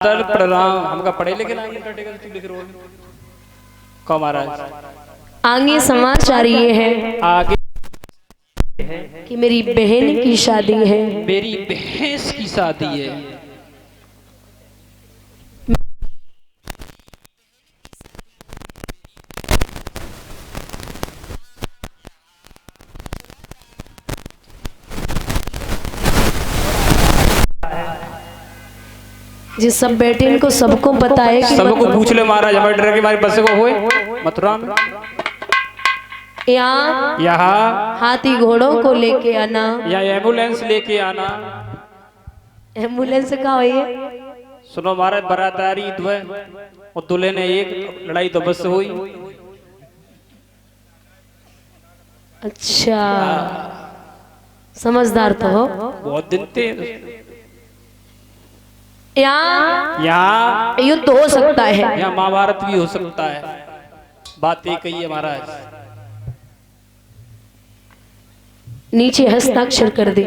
Sir प्रणाम। हमका पढ़े लिखे ना लिख रहे को महाराज। आगे समाचार ये है आगे कि मेरी बहन की शादी है। मेरी भैंस की शादी है। जिस सब बैठे इनको सबको पता है कि सबको पूछ ले महाराज। हमारे डर के हमारे बस को हुए मथुरा में यहाँ हाथी घोड़ों को लेके आना या एम्बुलेंस लेके आना। एम्बुलेंस का हुई है। सुनो महाराज, बरातारी और दूल्हे ने एक लड़ाई तो बस हुई। अच्छा, समझदार तो हो। बहुत दिन थे यहाँ युद्ध हो सकता है, यहाँ महाभारत भी हो सकता है। बात एक ही है महाराज। नीचे हस्ताक्षर कर दे।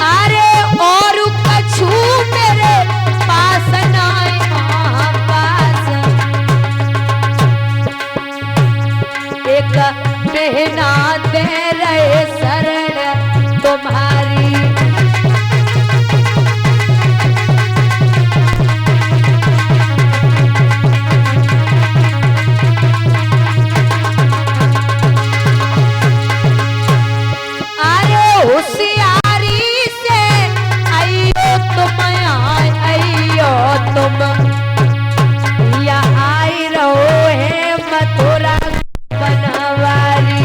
अरे और कछु मेरे पास नाय पास, एक बहना दे रहे शरण तुम्हारी। होशियारी से आइयो तुम, आइयो तुम, या आई रहो है मथुरा बनवारी।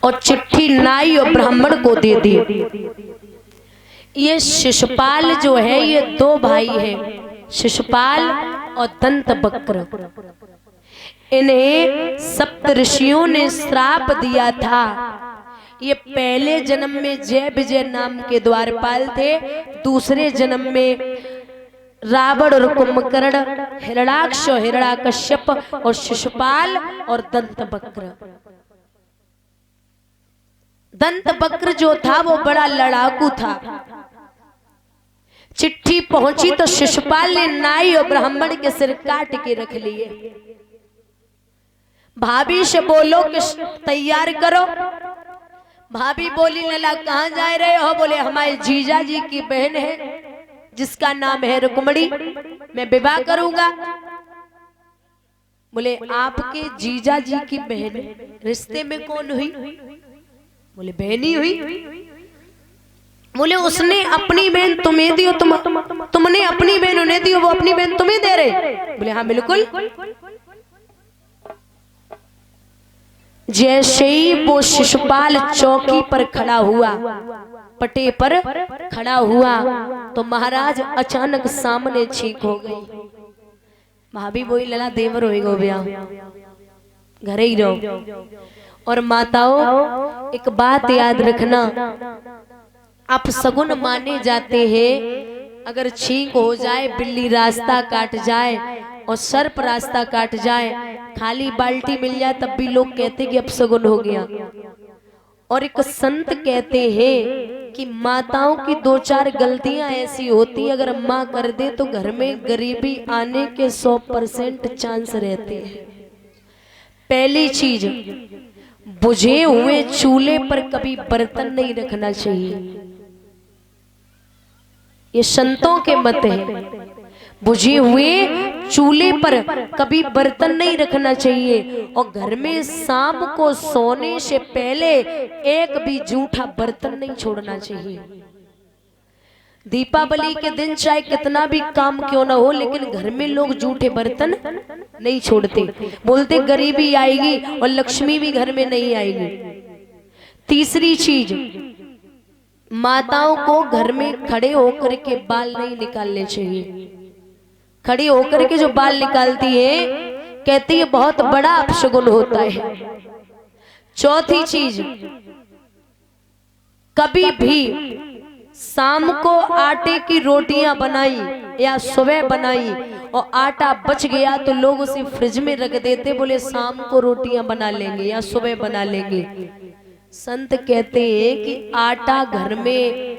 और चिट्ठी नाई और ब्राह्मण को दे दी। ये शिशुपाल जो है ये दो भाई हैं, शिशुपाल और दंतवक्र। इन्हें सप्त ऋषियों ने श्राप दिया था। ये पहले जन्म में जय विजय नाम के द्वारपाल थे, दूसरे जन्म में रावण और कुंभकर्ण, हिरणाक्ष और हिरण्याकश्यप और शिशुपाल और दंतवक्र। दंतवक्र जो था वो बड़ा लड़ाकू था। चिट्ठी पहुंची तो शिशुपाल ने नाई और ब्राह्मण के सिर काट के रख लिए। भाभी से बोलो कि तैयार करो। भाभी बोली लला कहाँ जा रहे हो? बोले हमारे जीजा जी की बहन है जिसका नाम है रुक्मणी, मैं विवाह करूंगा। बोले आपके जीजा जी की बहन रिश्ते में कौन हुई? बोले बहनी हुई। बोले उसने अपनी बहन तुम्हें दी, तुमने अपनी बहन उन्हें दी, वो अपनी बहन तुम्हें दे रहे? बोले हाँ बिल्कुल। जैसे ही वो शिशुपाल चौकी पर खड़ा हुआ, पटे पर खड़ा हुआ, तो महाराज अचानक सामने छींक हो गई। भाभी बोली लला देवर होएगा ब्याह, घरे ही रहो। और माताओं एक बात याद रखना, आप सगुन माने जाते हैं। अगर छींक हो जाए, बिल्ली रास्ता काट जाए और सर्प रास्ता काट जाए, खाली बाल्टी मिल जाए, तब भी लोग कहते कि अब सगुन हो गया। और एक संत कहते हैं कि माताओं की दो चार गलतियां ऐसी होती है, अगर माँ कर दे तो घर में गरीबी आने के 100% चांस रहते हैं। पहली चीज, बुझे हुए चूल्हे पर कभी बर्तन नहीं रखना चाहिए। ये संतों के मत है। बुझे हुए चूल्हे पर कभी बर्तन नहीं रखना चाहिए। और घर में शाम को सोने से पहले एक भी जूठा बर्तन नहीं छोड़ना चाहिए। दीपावली के दिन चाहे कितना भी काम क्यों ना हो, लेकिन घर में लोग जूठे बर्तन नहीं छोड़ते। बोलते गरीबी आएगी और लक्ष्मी भी घर में नहीं आएगी। तीसरी चीज, माताओं को घर में खड़े होकर के बाल नहीं निकालने चाहिए। खड़ी होकर के जो बाल निकालती है, कहती है बहुत बड़ा अपशगुन होता है। चौथी चीज, कभी भी शाम को आटे की रोटियां बनाई या सुबह बनाई और आटा बच गया तो लोग उसे फ्रिज में रख देते, बोले शाम को रोटियां बना लेंगे या सुबह बना लेंगे। संत कहते हैं कि आटा घर में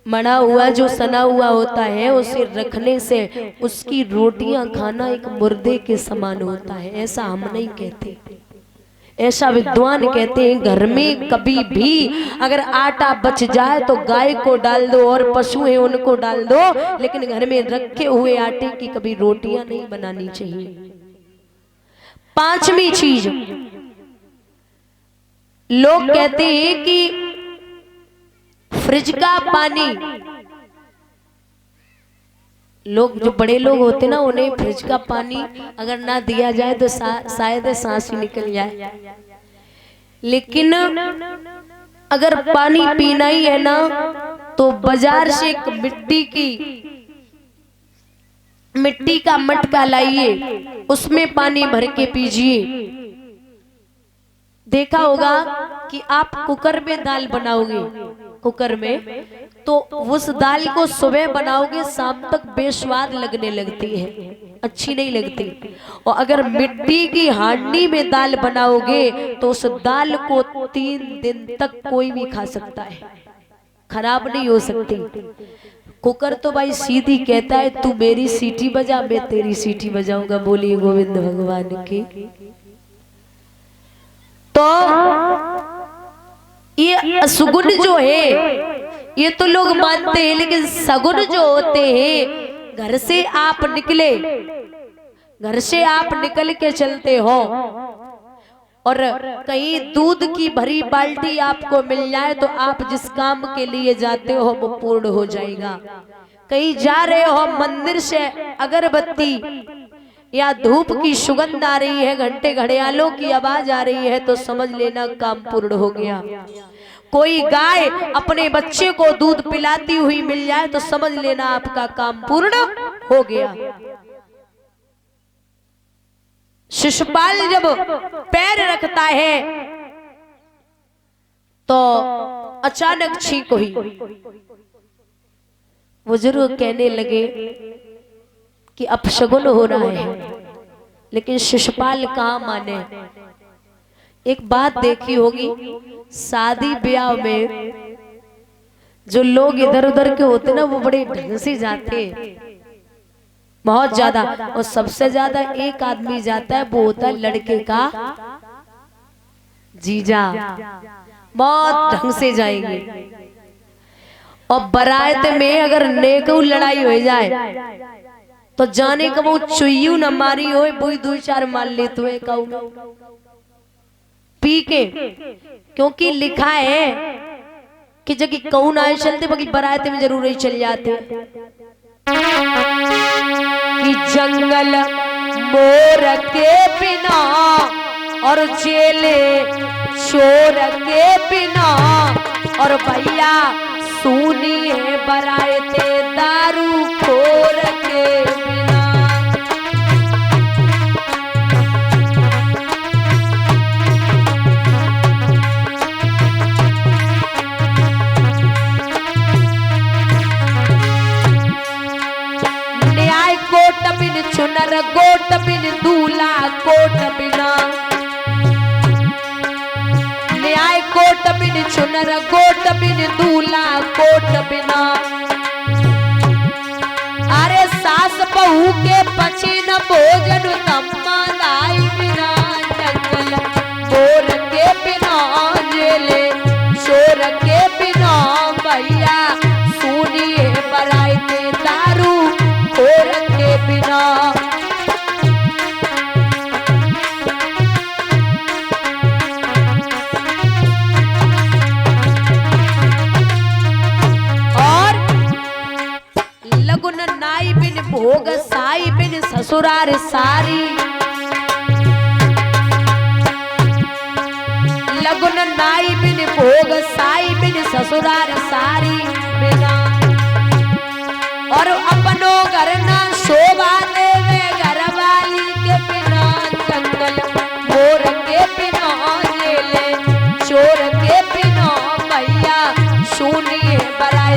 मड़ा हुआ जो सना हुआ होता है उसे रखने से उसकी रोटियां खाना एक मुर्दे के समान होता है। ऐसा हम नहीं कहते, ऐसा विद्वान कहते हैं घर में कभी भी अगर आटा बच जाए तो गाय को डाल दो और पशु है उनको डाल दो, लेकिन घर में रखे हुए आटे की कभी रोटियां नहीं बनानी चाहिए। पांचवी चीज, लोग कहते हैं कि फ्रिज का पानी, लोग जो बड़े लोग होते ना उन्हें फ्रिज का पानी अगर ना दिया जाए तो शायद सांस ही निकल जाए, लेकिन अगर पानी पीना ही है ना तो बाजार से एक मिट्टी का मटका लाइए, उसमें पानी भर के पीजिए। देखा होगा कि आप कुकर में दाल बनाओगे, कुकर में तो उस दाल को सुबह बनाओगे शाम तक बेस्वाद लगने लगती है, अच्छी नहीं लगती। और अगर मिट्टी की हांडी में दाल बनाओगे तो उस दाल को 3 दिन तक कोई भी खा सकता है, खराब नहीं हो सकती। कुकर तो भाई सीधी कहता है तू मेरी सीटी बजा मैं तेरी सीटी बजाऊंगा, बोलिए गोविंद भगवान की। तो ये सुगुन जो है ये तो लोग मानते हैं, लेकिन सगुन जो होते हैं, घर से आप निकले, घर से आप निकल के चलते हो और कहीं दूध की भरी बाल्टी आपको मिल जाए तो आप जिस काम के लिए जाते हो वो पूर्ण हो जाएगा। कहीं जा रहे हो, मंदिर से अगरबत्ती या धूप की सुगंध आ रही है, घंटे घड़ियालों की आवाज आ रही है, तो समझ लेना काम पूर्ण हो गया। कोई गाय अपने बच्चे को दूध पिलाती हुई मिल जाए तो समझ लेना आपका काम पूर्ण हो गया। शिशुपाल जब पैर रखता है तो अचानक छींक हुई। बुजुर्ग कहने लगे कि अपशगुन हो रहा है, लेकिन शिशुपाल कहाँ माने। एक बात देखी होगी, शादी ब्याह में जो लोग इधर उधर के होते ना वो बड़े ढंग से जाते, बहुत ज्यादा, और सबसे ज्यादा एक आदमी जाता है वो होता है लड़के का जीजा, बहुत ढंग से जाएंगे। और बारात में अगर नेकू लड़ाई हो जाए तो जाने का वो चुयू न मारी हो वो 2-4 मार लेते हुए पी के, क्योंकि लिखा है कि जब कौन आए चलते बाकी बारात में जरूर ही चल जाते कि जंगल मोर के बिना और जेले चोर के बिना और भैया सुनी है बाराते दारू खोर के बिना। न्याय कोट बिन चुनर गोट बिन दूल्हा कोट बिना, न्याय कोट बिन चुनर गोट बिन दूल्हा कोट बिना। अरे सास बहू के पची न भोजन तम्मा लाई बिना, जंगल मोर के बिना जेले चोर के बिना भैया सुनिए बराते दारू खोर के बिना। नाई बिन भोग साई बिन ससुरार सारी, लगुन नाई बिन भोग साई बिन ससुरार सारी बिना। और अपनो घर ना शोभा देवे घर वाली के बिना, जंगल मोर के बिना जेले चोर के बिना भैया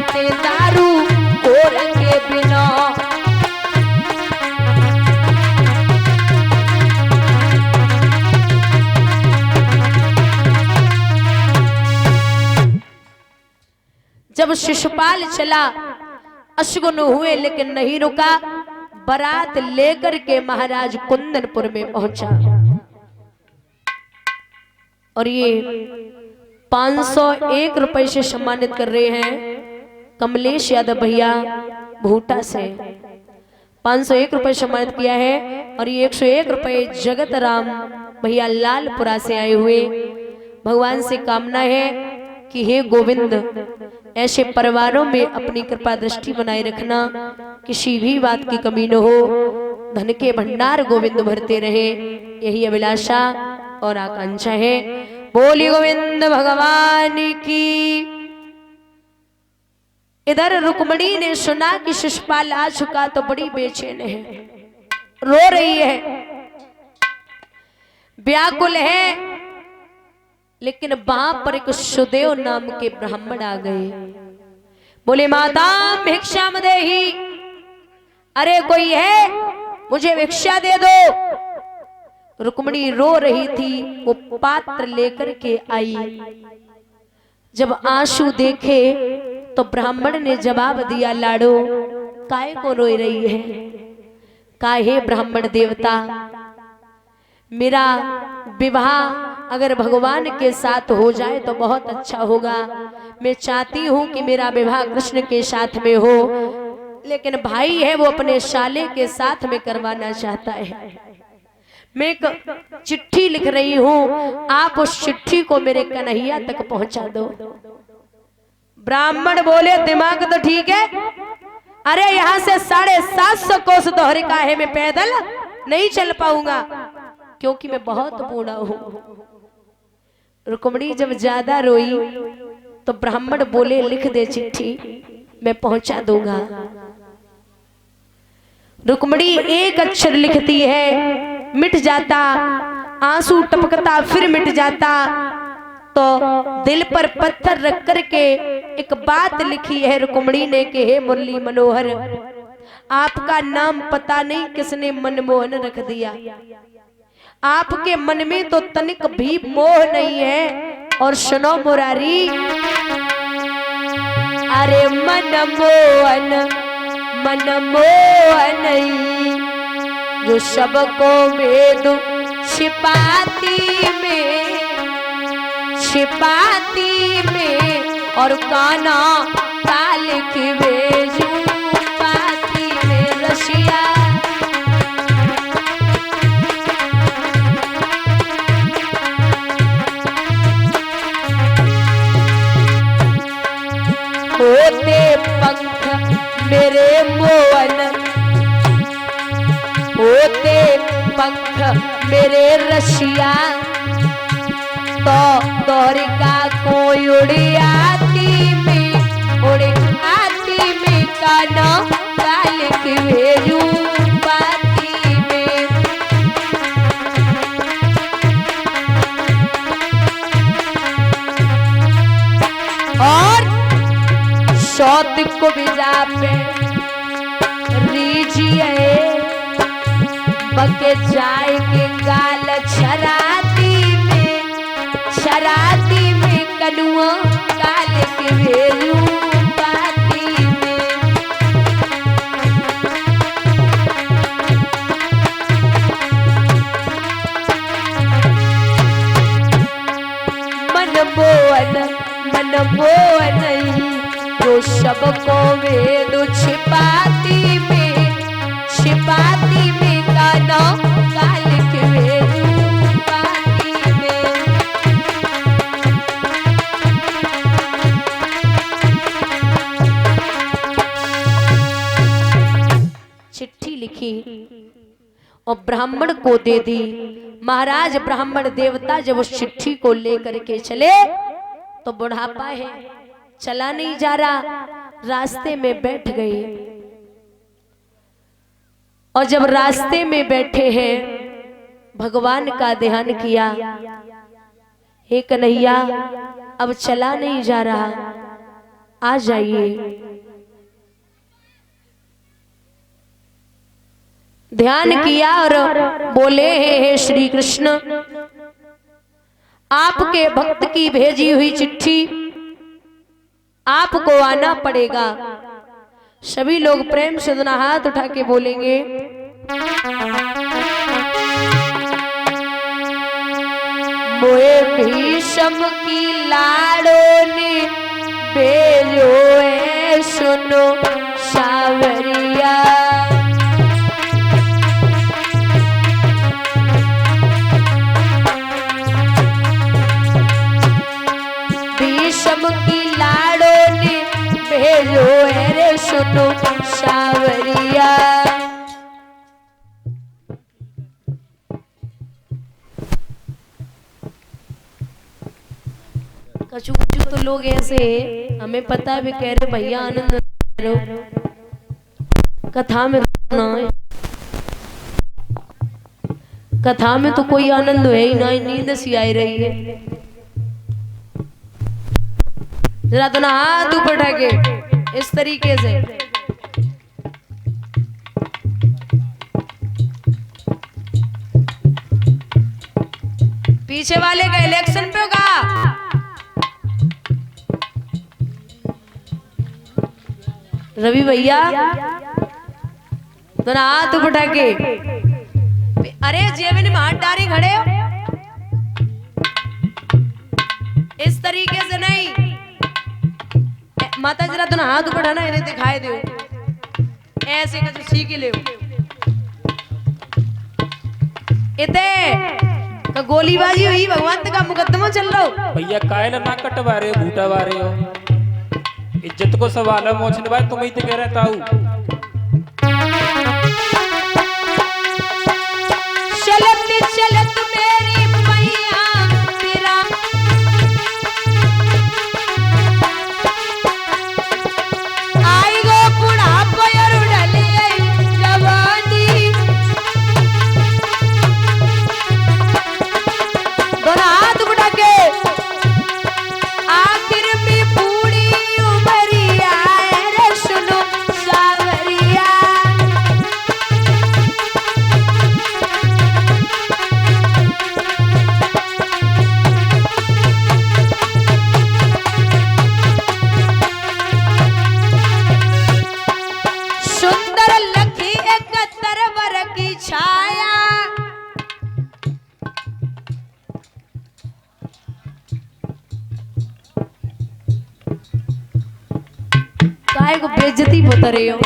पड़ते दारू घोर के बिना। जब शिशुपाल चला अशगुन हुए लेकिन नहीं रुका, बारात लेकर के महाराज कुंदनपुर में पहुंचा और ये 501 रुपए से सम्मानित कर रहे हैं कमलेश यादव भैया भूटा से। 501 रुपए सम्मानित किया है और ये 101 रुपए जगत राम भैया लालपुरा से आए हुए। भगवान से कामना है कि हे गोविंद ऐसे परिवारों में अपनी कृपा दृष्टि बनाए रखना, किसी भी बात की कमी न हो, धन के भंडार गोविंद भरते रहे, यही अभिलाषा और आकांक्षा है। बोली गोविंद भगवान की। इधर रुक्मणी ने सुना कि शिशुपाल आ चुका तो बड़ी बेचैन है, रो रही है, व्याकुल है। लेकिन वहां पर एक सुदेव नाम के ब्राह्मण आ गए। बोले माता भिक्षा देही, अरे कोई है मुझे भिक्षा दे दो। रुक्मणी रो रही थी, वो पात्र लेकर के आई। जब आंसू देखे तो ब्राह्मण ने जवाब दिया, लाडो काहे को रो रही है? काहे ब्राह्मण देवता, मेरा विवाह अगर भगवान के साथ हो जाए तो बहुत अच्छा होगा। मैं चाहती हूं कि मेरा विवाह कृष्ण के साथ में हो, लेकिन भाई है वो अपने साले के साथ में करवाना चाहता है। मैं एक चिट्ठी लिख रही हूं, आप उस चिट्ठी को मेरे कन्हैया तक पहुंचा दो। ब्राह्मण बोले दिमाग तो ठीक है, अरे यहाँ से 750 कोस दोहरे काहे में पैदल नहीं चल पाऊंगा, क्योंकि मैं बहुत बूढ़ा हूं। रुक्मणी जब ज्यादा रोई तो ब्राह्मण बोले लिख दे चिट्ठी, मैं पहुंचा दूंगा। रुक्मणी एक अक्षर लिखती है, मिट जाता, आंसू टपकता फिर मिट जाता। तो दिल पर पत्थर रख करके एक बात लिखी है रुक्मणी ने कि हे मुरली मनोहर, आपका नाम पता नहीं किसने मनमोहन रख दिया। आपके मन में तो तनिक भी मोह नहीं है। और सुनो मुरारी, अरे मनमोहन मनमोहन जो सबको वेद छिपाती में और काना काल की बेजू पाती में रसिया। होते पंख मेरे मोहन, होते पंख मेरे रसिया, तो द्वारिका कोई उड़ी आती में काना काल की भेजू पाती में। और सौत को बिजा पे रीझिए बके जाएंगे गाल शराती में कनुआ काल के भेलू पाती में। मनमोहन जो सबको वेद छिपाती में काना काल के भेलू पाती में। चिट्ठी लिखी और ब्राह्मण को दे दी। महाराज ब्राह्मण देवता जब उस चिट्ठी को लेकर के चले तो बुढ़ापा है, चला नहीं जा रहा, रास्ते में बैठ गए। और जब रास्ते में बैठे हैं भगवान का ध्यान किया, हे कन्हैया अब चला नहीं जा रहा, आ जाइए। ध्यान किया और बोले, हे श्री कृष्ण, आपके भक्त की भेजी हुई चिट्ठी, आपको आना पड़ेगा। सभी लोग प्रेम से दोनों हाथ उठा के बोलेंगे, मोए भीष्म की लाड़ों ने भेजो है, सुनो सावरिया। भीष्म की लाड़ों ने भेजो है रे, सुनो सावरिया। कछु कछु तो लोग ऐसे हमें पता भी कह रहे भैया आनंद लो कथा में ना है। कथा में तो कोई आनंद है ही ना, नींद सी आई रही है। जरा तो ना हाथ ऊपर उठा के इस तरीके से। पीछे वाले का इलेक्शन पे होगा। रवि भैया तो ना हाथ उठा के, अरे जेब में हाथ डाले खड़े हो, इस तरीके से नहीं। माता जरा तो ना हाथ उठाना, इन्हें दिखाई दो ऐसे का सीख ले। इतने गोलीबाजी हुई, भगवान का मुकदमा चल रहा हो। भैया कायल ना कटवा रहे हो, बूटा रहे हो, इज्जत को सवाल है। मोचने भाई तुम ही तो कह रहता हूँ। चलत चलत मेरी मैया तेरा, आई गो बुढ़ापा और ढली जवानी। दोनों हाथ उठा के, आखिर में बूढ़ी उमरिया रे, सुनो सावरिया। सुंदर लखी 71 वर की छाया, काय को बेइज्जती बता रहे हो।